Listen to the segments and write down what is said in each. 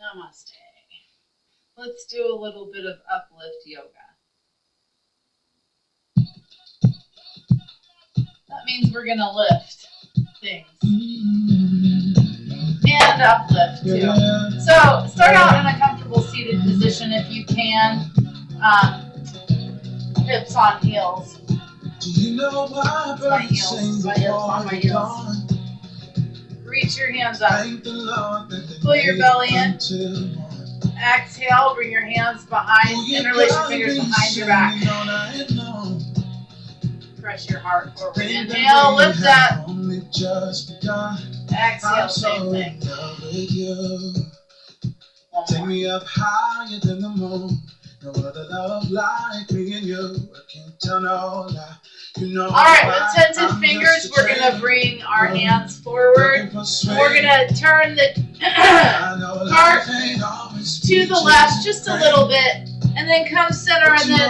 Namaste. Let's do a little bit of uplift yoga. That means we're going to lift things. And uplift too. So start out in a comfortable seated position if you can. Hips on heels. My heels on my heels. Reach your hands up. Pull your belly in. Exhale, bring your hands behind, interlace your fingers behind your back. Press your heart forward. Inhale, lift up. Exhale, same thing. Take me up higher than the moon. No other love like me and you. I can't tell no lie. All right, with tented fingers, we're going to bring our hands forward. We're going to turn the heart to the left just a little bit, and then come center and then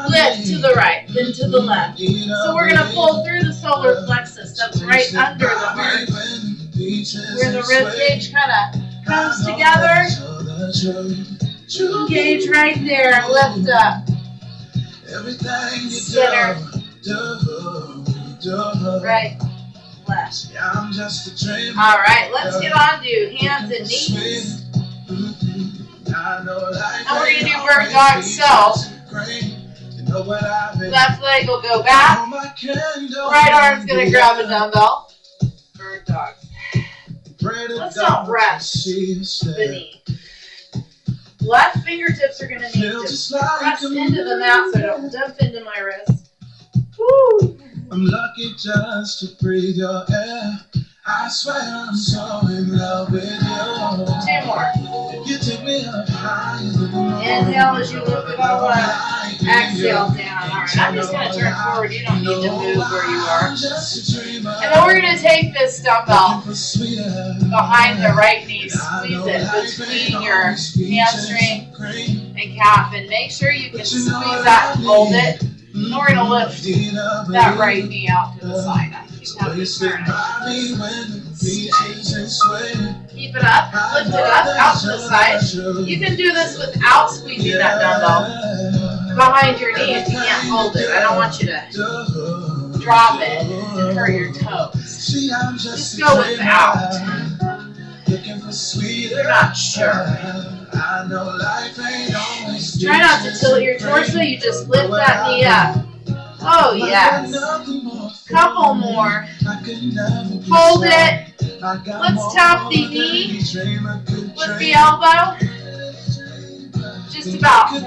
lift to the right, then to the left. So we're going to pull through the solar plexus. That's right under the heart, where the rib cage kind of comes together. Engage right there, lift up. Center. Right, left. All right, let's get on to hands and knees. Now we're going to do bird dog. So, left leg will go back. Right arm's going to grab a dumbbell. Bird dog. Let's not rest the knee. Left fingertips are going to need to press into the mat so I don't dump into my wrist. Woo. I'm lucky just to breathe your air. I swear I'm so in love with you. 2 more. You take me up higher than the moon. Inhale as you lift it all up. Exhale down. All right, I'm just going to turn forward. You don't need to move where you are. And then we're going to take this dumbbell behind the right knee. Squeeze it between your hamstring and calf. And make sure you can squeeze that and hold it. And we're going to lift that right knee out to the side. Keep it up, lift it up, out to the side. You can do this without squeezing that dumbbell behind your knee if you can't hold it. I don't want you to drop it and hurt your toes. Just go without. You're not sure. Try not to tilt your torso, you just lift that knee up. Oh yes. Couple more. Hold it. Let's tap the knee with the elbow. Just about 4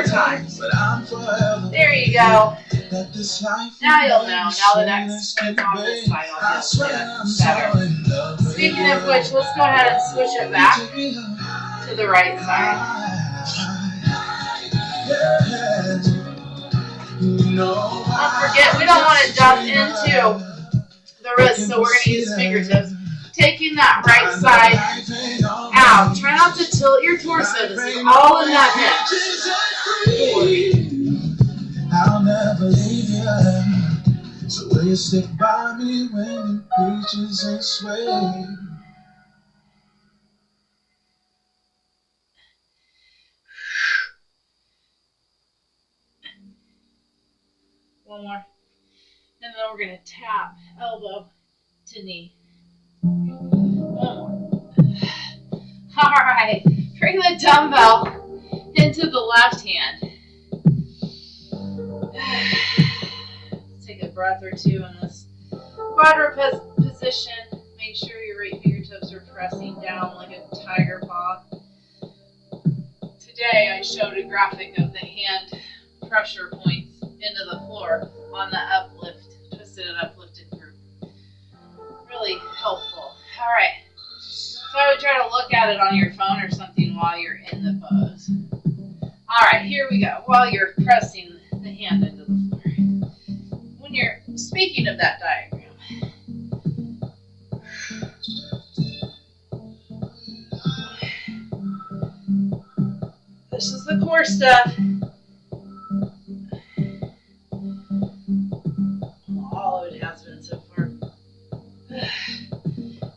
times. There you go. Now you'll know. Now the next on this side I'll get better. Speaking of which, let's go ahead and switch it back to the right side. Don't forget, we don't want to dump into the wrist, so we're going to use fingertips. Taking that right side out. Try not to tilt your torso. This is all in that hip. I'll never leave you. So will you stick by me when the beaches and sway? One more. And then we're going to tap elbow to knee. One more. All right. Bring the dumbbell into the left hand. Let's take a breath or two in this quadruped position. Make sure your right fingertips are pressing down like a tiger paw. Today I showed a graphic of the hand pressure points into the floor on the uplift, twisted and uplifted group. Really helpful. All right. So I would try to look at it on your phone or something while you're in the pose. All right, here we go. While you're pressing the hand into the floor. When you're speaking of that diagram, this is the core stuff. All of it has been so far.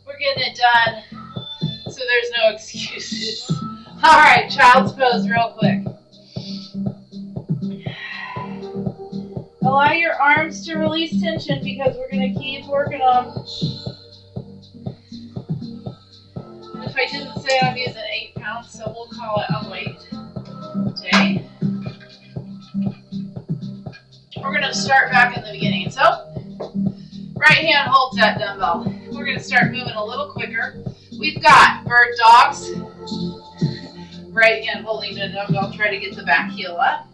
We're getting it done, so there's no excuse. excuses. All right, child's pose real quick. Allow your arms to release tension because we're going to keep working on. And if I didn't say, I'm using 8 pounds, so we'll call it a weight today. We're going to start back in the beginning. So, right hand holds that dumbbell. We're going to start moving a little quicker. We've got bird dogs. Right hand holding the dumbbell. Try to get the back heel up.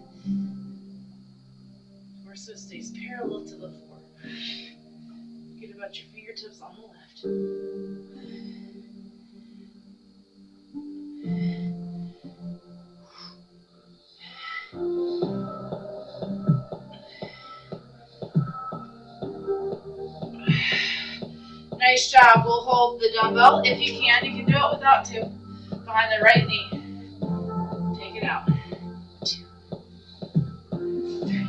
Torso stays parallel to the floor. Forget about your fingertips on the left. Nice job. We'll hold the dumbbell. If you can do it without 2. Behind the right knee. Take it out. 2, 3.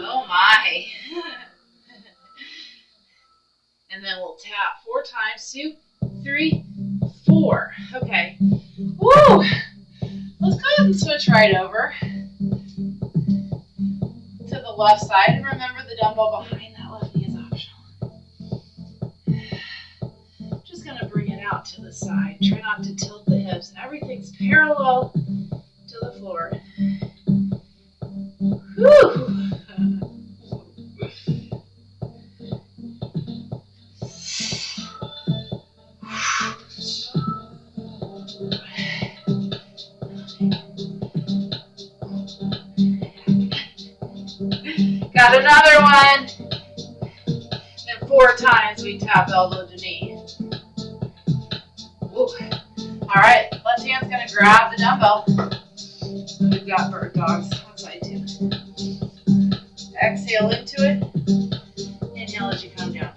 Oh my. And then we'll tap 4 times. 2, 3, 4. Okay. Woo! Let's go ahead and switch right over to the left side. And remember, the dumbbell behind that left knee is optional. Just going to bring it out to the side. Try not to tilt the hips. Everything's parallel to the floor. Whew! Got another one. And 4 times we tap elbow to knee. Ooh. All right, left hand's gonna grab the dumbbell. We've got bird dogs on side 2. Exhale into it. Inhale as you come down.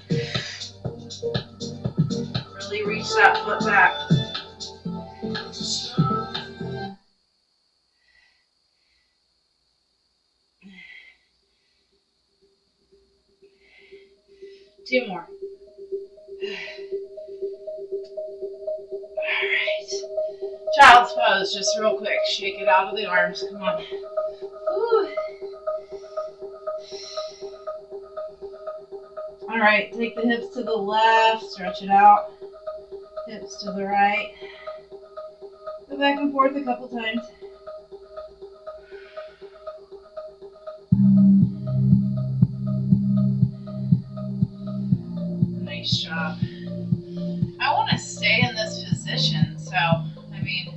Really reach that foot back. Two more. All right. Child's pose, just real quick. Shake it out of the arms. Come on. Woo. All right. Take the hips to the left. Stretch it out. Hips to the right. Go back and forth a couple times. Nice job. I want to stay in this position, so, I mean,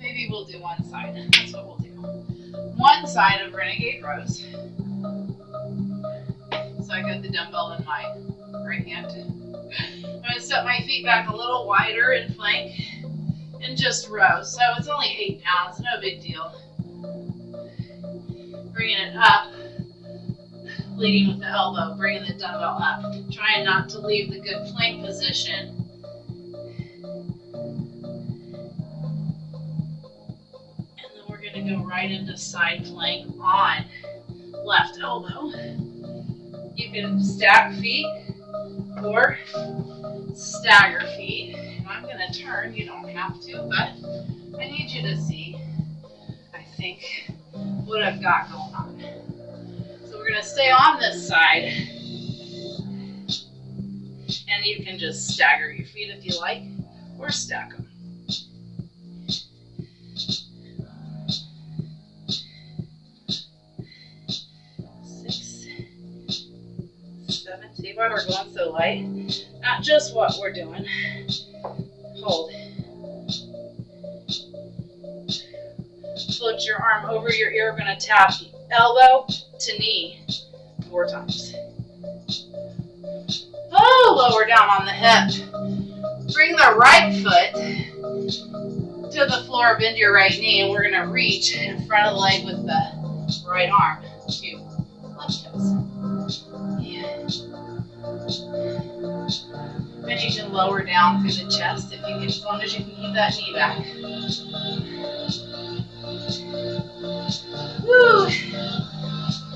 maybe we'll do one side. That's what we'll do. One side of Renegade Rows. So I got the dumbbell in my right hand. I'm going to set my feet back a little wider in plank and just rows. So it's only 8 pounds, no big deal. Bringing it up. Leading with the elbow, bringing the dumbbell up. Trying not to leave the good plank position. And then we're going to go right into side plank on left elbow. You can stack feet or stagger feet. And I'm going to turn, you don't have to, but I need you to see, I think, what I've got going on. We're going to stay on this side, and you can just stagger your feet if you like, or stack them. 6, 7, see why we're going so light? Not just what we're doing. Hold. Float your arm over your ear. We're going to tap elbow to knee 4 times. Oh, lower down on the hip. Bring the right foot to the floor, bend your right knee, and we're going to reach in front of the leg with the right arm to left toes. Yeah. and you can lower down through the chest if you can, as long as you can keep that knee back. Woo!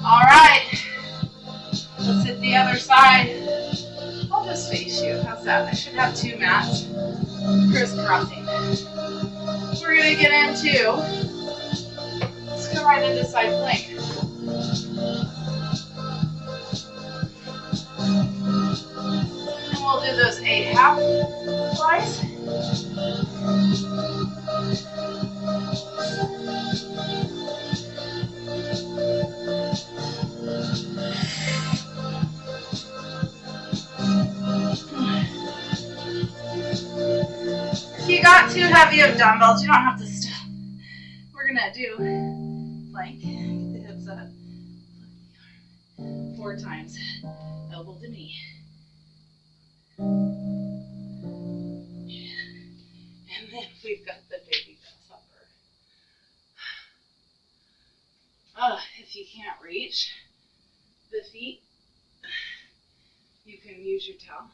All right. Let's hit the other side. I'll just face you. How's that? I should have two mats crisscrossing. We're gonna get into. Let's go right into side plank. And we'll do those 8 half flies. If you got too heavy of dumbbells, you don't have to stop. We're gonna do plank, get the hips up, 4 times, elbow to knee. And then we've got the baby grasshopper. If you can't reach the feet, you can use your towel.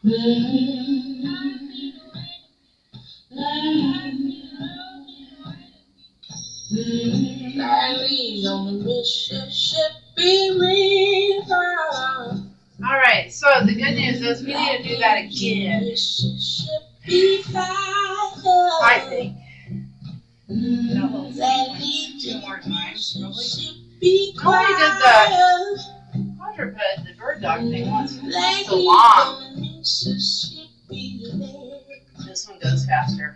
All right, so the good news is we need to do that again. I think. That little sequence 2 more times, probably. I only did the quadruped, the bird dog thing once. It's so long. This one goes faster.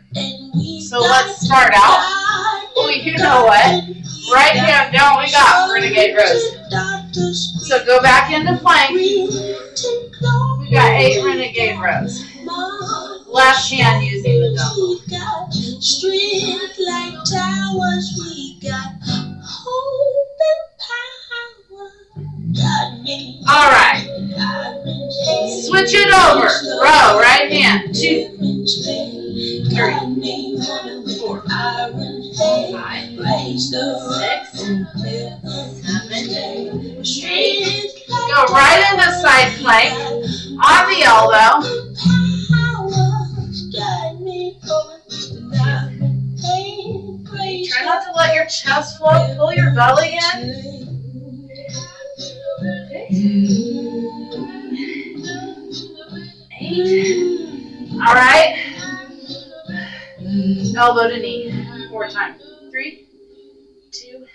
So let's start out. Oh, you know what? Right hand down, we got renegade rows. So go back into plank. We got 8 renegade rows. Left hand using the dumbbell. Strength like towers, we got hope and power. All right. Switch it over. Row, right hand. 2, 3, 4, 5, 6, 7, 8. Go right into side plank on the elbow. Try not to let your chest float. Pull your belly in. Okay. 8. All right. Elbow to knee. 4 times. 3, 2,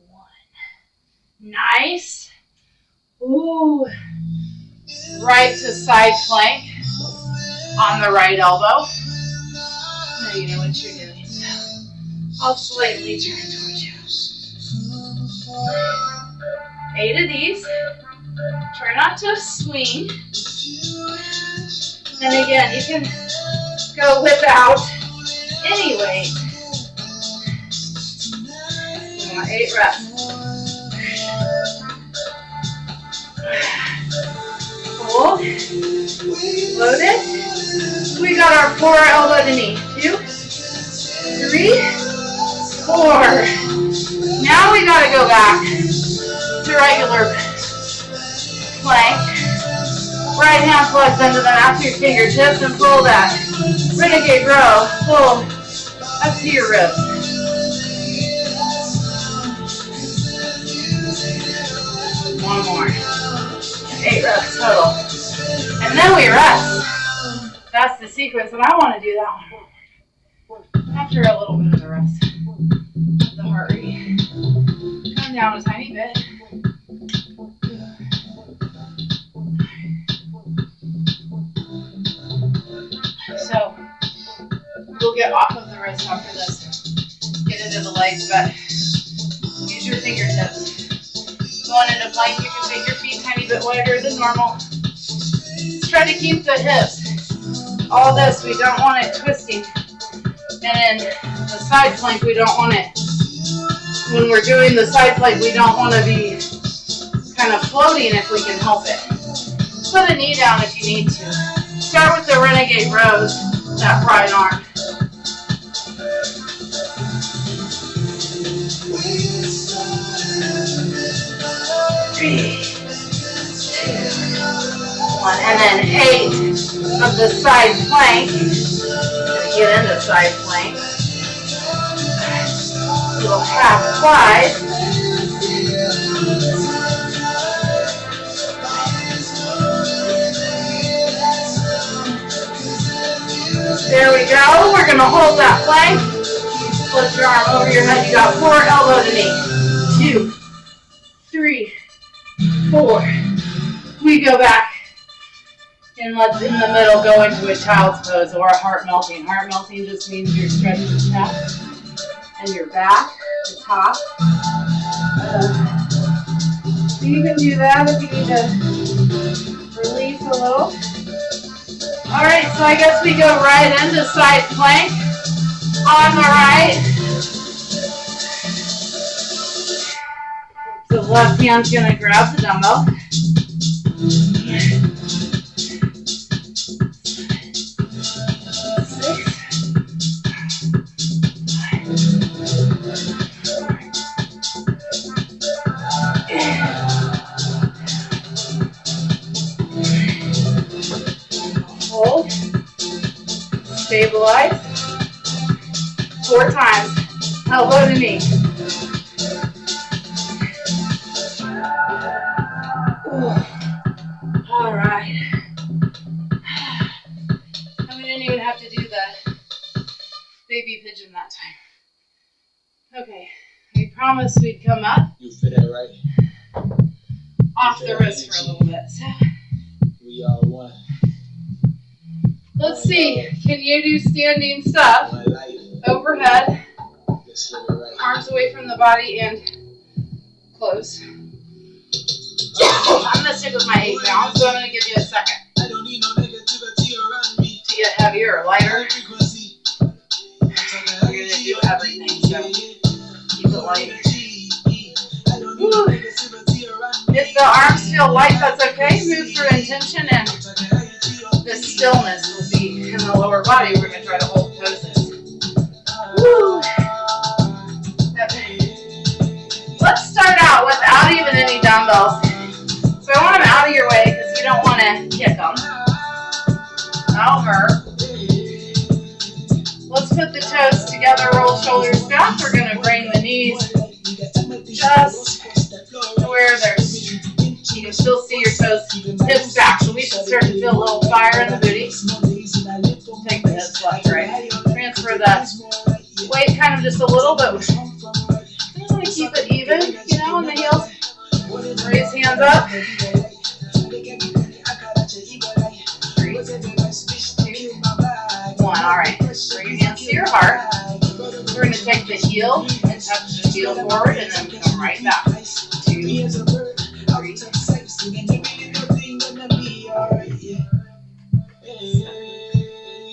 1. Nice. Ooh. Right to side plank on the right elbow. Now you know what you're doing. I'll slightly turn towards you. 8 of these. Try not to swing. And again, you can go without any weight. 8 reps. Hold. Loaded. We got our 4 elbow to knee. 2, 3, 4. Now we gotta go back to regular plank. Right hand plugs into the mat to your fingertips and pull that renegade row. Pull up to your ribs. One more. 8 reps total. And then we rest. That's the sequence, and I want to do that one after a little bit of the rest. The heart rate. Come down a tiny bit. So we'll get off of the wrist after this. Get into the legs, but use your fingertips. Going into plank, you can take your feet a tiny bit wider than normal. Just try to keep the hips. All this, we don't want it twisting. And in the side plank, we don't want it. When we're doing the side plank, we don't want to be kind of floating if we can help it. Put a knee down if you need to. Start with the renegade rows, that right arm. Three, 2, 1, and then 8. of the side plank. Gonna get into side plank. Little half plies. There we go. We're gonna hold that plank. Flip your arm over your head. You got 4, elbow to knee. 2, 3, 4. We go back. And let's in the middle go into a child's pose or a heart melting. Heart melting just means you're stretching your chest and your back, the top. So you can do that if you need to release a little. Alright, so I guess we go right into side plank on the right. The left hand's going to grab the dumbbell. Hold. Stabilize. 4 times. Elbow to knee. All right. And we didn't even have to do the baby pigeon that time. Okay. We promised we'd come up. You feel that right? Off the wrist for a little bit. So. We all one. Let's see. Can you do standing stuff? Overhead. Arms away from the body and close. I'm going to stick with my 8 pounds, so I'm going to give you a second to get heavier or lighter. We're going to do everything, so keep it light. Woo. If the arms feel light, that's okay. Move through intention, and the stillness will be in the lower body. We're going to try to hold poses. Woo. Let's start out without even any dumbbells. So I want them out of your way because you don't want to kick them. That'll hurt. Let's put the toes together, roll shoulders back. We're going to bring the knees just to where there's, you can still see your toes, hips back. So we should start to feel a little fire in the booty. Take the hips left, right. Transfer that weight kind of just a little, but we just want to keep it even, you know, on the heels. Raise hands up. 3, 2, 1. All right. Bring your hands to your heart. We're going to take the heel and touch the heel forward and then come right back. 2, 3,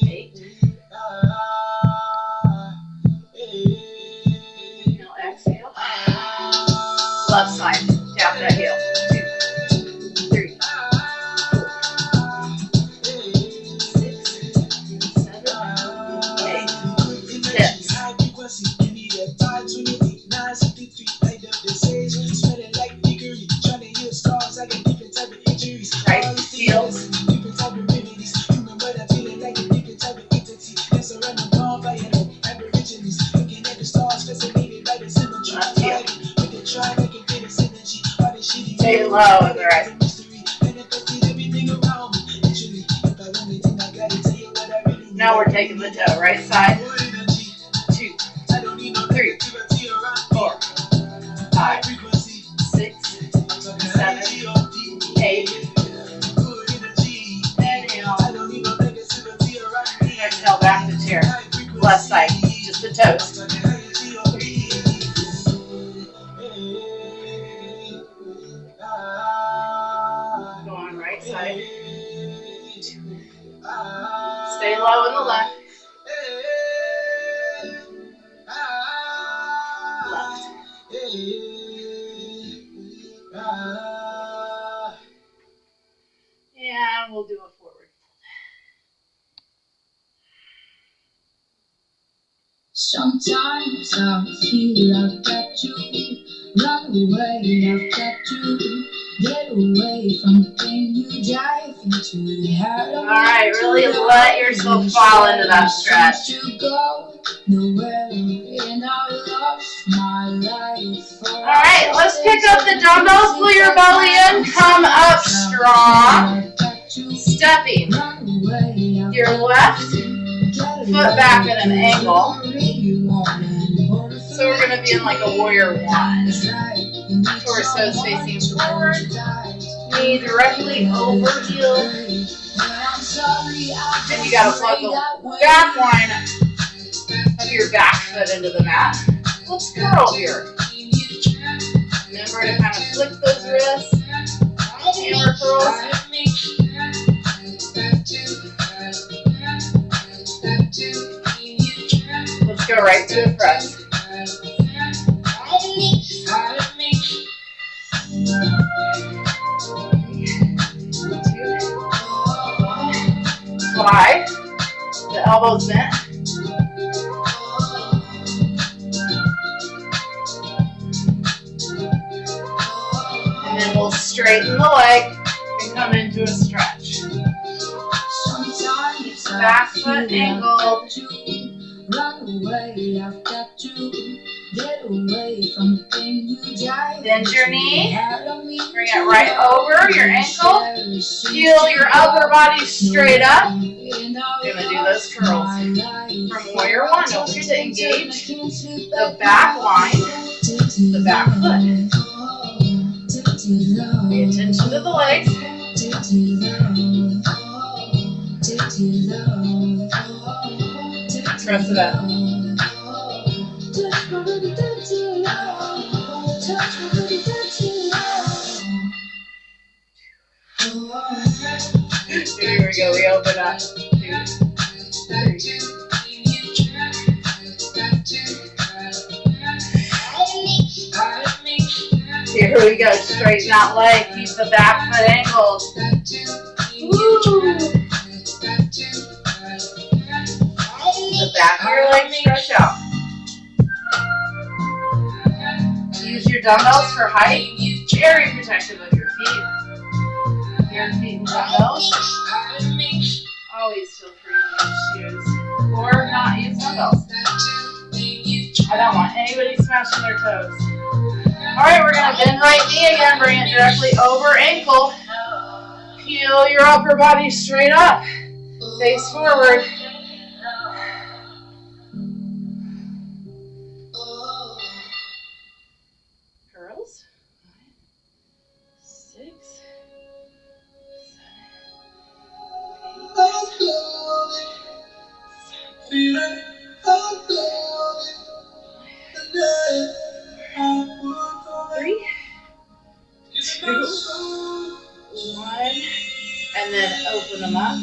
8. Now exhale. Left side. Tap that heel. 2, 3, 4, 6, 7, 8. Hips. Right. Heels. Left heel. Stay low with the right. Now we're taking the toe. Right side. 2, 3, 4, 5, 6, 7, 8. Inhale. Exhale back to chair. Left side. Just the toes. Going right side. Stay low in the left. Left. And we'll do a forward. Sometimes I feel I've got to run away, I've got to get away from the pain you drive into the heart of. All right, really let yourself fall into that stretch. To go nowhere, and I lost my life. All right, let's pick up the dumbbells, pull your belly in, come up strong, stepping your left foot back at an angle. So we're going to be in like a warrior one. Torso's facing forward, knee directly over heel. And you got to plug the back line of your back foot into the mat. Let's curl here. Remember to kind of flick those wrists. Hammer curls. Let's go right to the press. Slide. The elbows bent. And then we'll straighten the leg and come into a stretch. Back foot angled. Run away, I've got to get away from the thing you drive. Bend your knee. Bring it right over your ankle. Feel your upper body straight up. You're gonna do those curls. From warrior one, don't forget to engage the back line, the back foot. Pay attention to the legs. Press it up. Here we go, we open up. 2, 3. Here we go, straighten that leg, keep the back foot angled. Woo. The back of your leg stretch out. Use your dumbbells for height. Very protective of your feet. Your feet and dumbbells. Always feel free to use shoes or not use dumbbells. I don't want anybody smashing their toes. Alright, we're going to bend right knee again. Bring it directly over ankle. Peel your upper body straight up. Face forward. Curls. 5, 6, 7, 8. 3, 2, 1, and then open them up.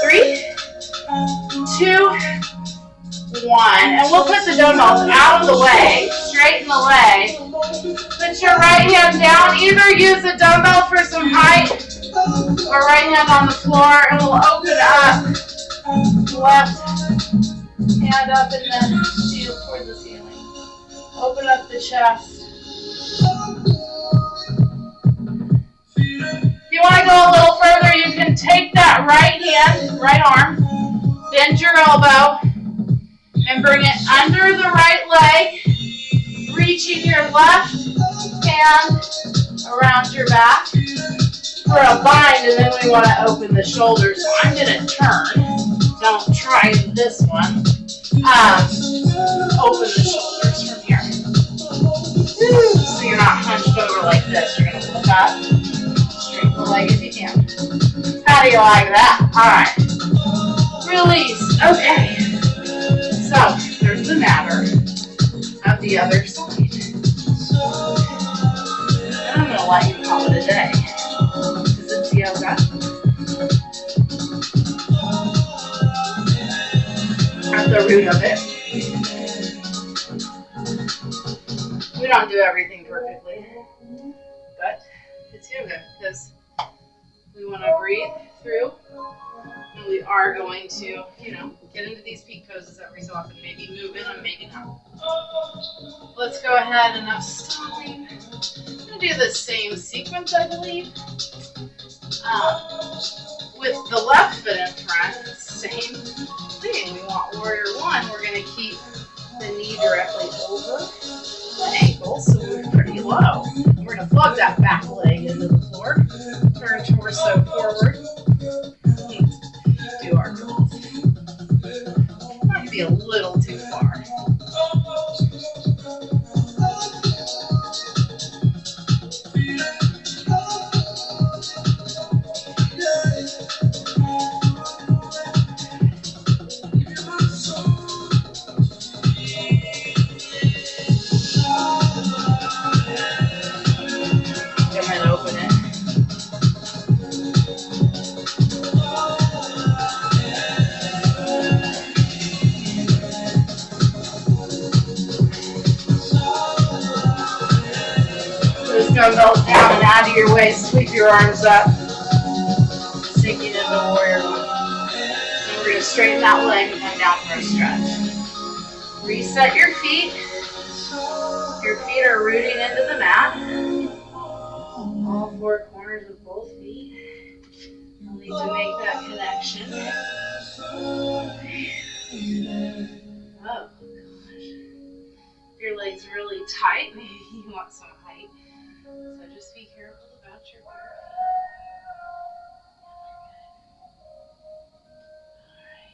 3, 2, 1, and we'll put the dumbbells out of the way, straighten the leg. Put your right hand down, either use a dumbbell for some height or right hand on the floor, and we'll open up. Left hand up and then shield toward the ceiling. Open up the chest. If you want to go a little further, you can take that right hand, right arm, bend your elbow, and bring it under the right leg, reaching your left hand around your back for a bind, and then we want to open the shoulders. So I'm going to turn. Don't try this one. Open the shoulders from here. So you're not hunched over like this. You're going to look up. Straighten the leg if you can. How do you like that? Alright. Release. Okay. So, there's the matter of the other side. And I'm going to let you call it a day. Because it's yoga. At the root of it. We don't do everything perfectly, but it's yoga because we want to breathe through And we are going to, you know, get into these peak poses every so often. Maybe move in them, maybe not. Let's go ahead, enough stopping. I'm going to do the same sequence, I believe. With the left foot in front, same thing. We want warrior one. We're going to keep the knee directly over the ankle, so we're pretty low. We're going to plug that back leg into the floor. Turn torso forward. Do our curls. Might be a little too far. Dumbbells down and out of your waist, sweep your arms up, sinking into warrior one. And we're going to straighten that leg and come down for a stretch. Reset your feet. Your feet are rooting into the mat. All four corners of both feet. You'll need to make that connection. Oh gosh. Your leg's really tight. Maybe you want some height. So just be careful about your bare feet. Alright.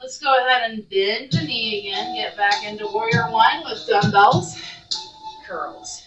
Let's go ahead and bend the knee again. Get back into warrior one with dumbbells. Curls.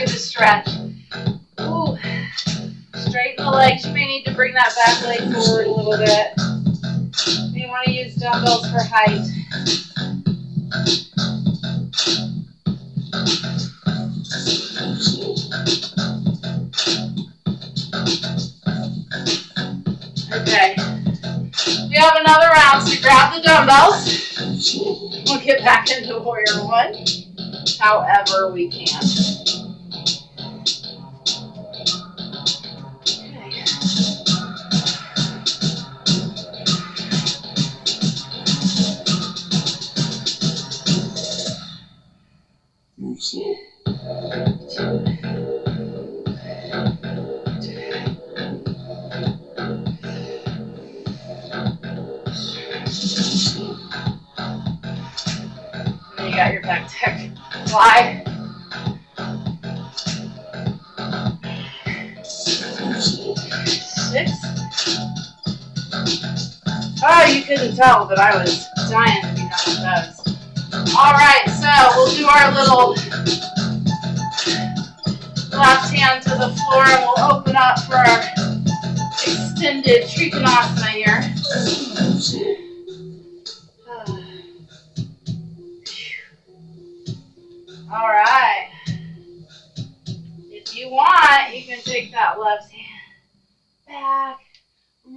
Stretch. Ooh. Straighten the legs. You may need to bring that back leg forward a little bit. You want to use dumbbells for height. Okay. We have another round, so grab the dumbbells. We'll get back into warrior one, however we can. You got your back tech. Fly. 6. Oh, you couldn't tell, but I was dying to be done with those. Alright, so we'll do our little left hand to the floor and we'll open up for our extended Trikonasana here. Alright. If you want, you can take that left hand back,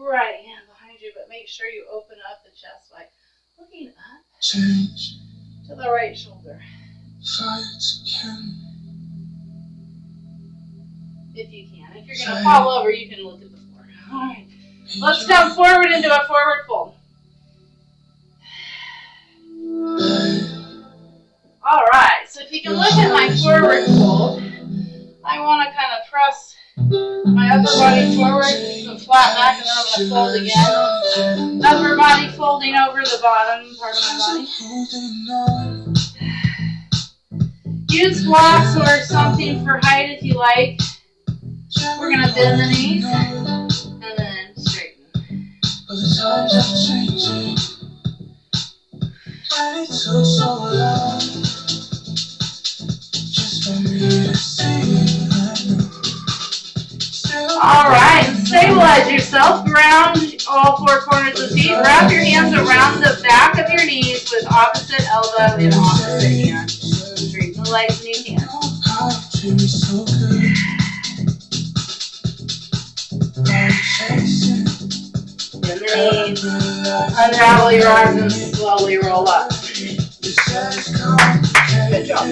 right hand behind you, but make sure you open up the chest by looking up to the right shoulder. If you can. If you're going to fall over, you can look at the floor. Alright. Let's come forward into a forward fold. Alright, so if you can look at my forward fold, I want to kind of press my upper body forward, so flat back, and then I'm going to fold again. Upper body folding over the bottom part of my body. Use blocks or something for height if you like. We're going to bend the knees, and then straighten. Alright, stabilize yourself. Ground all four corners of the feet. Wrap your hands around the back of your knees with opposite elbow in opposite hand. Straighten the legs when you can. Bend the knees. Unravel your arms and slowly roll up. Good job.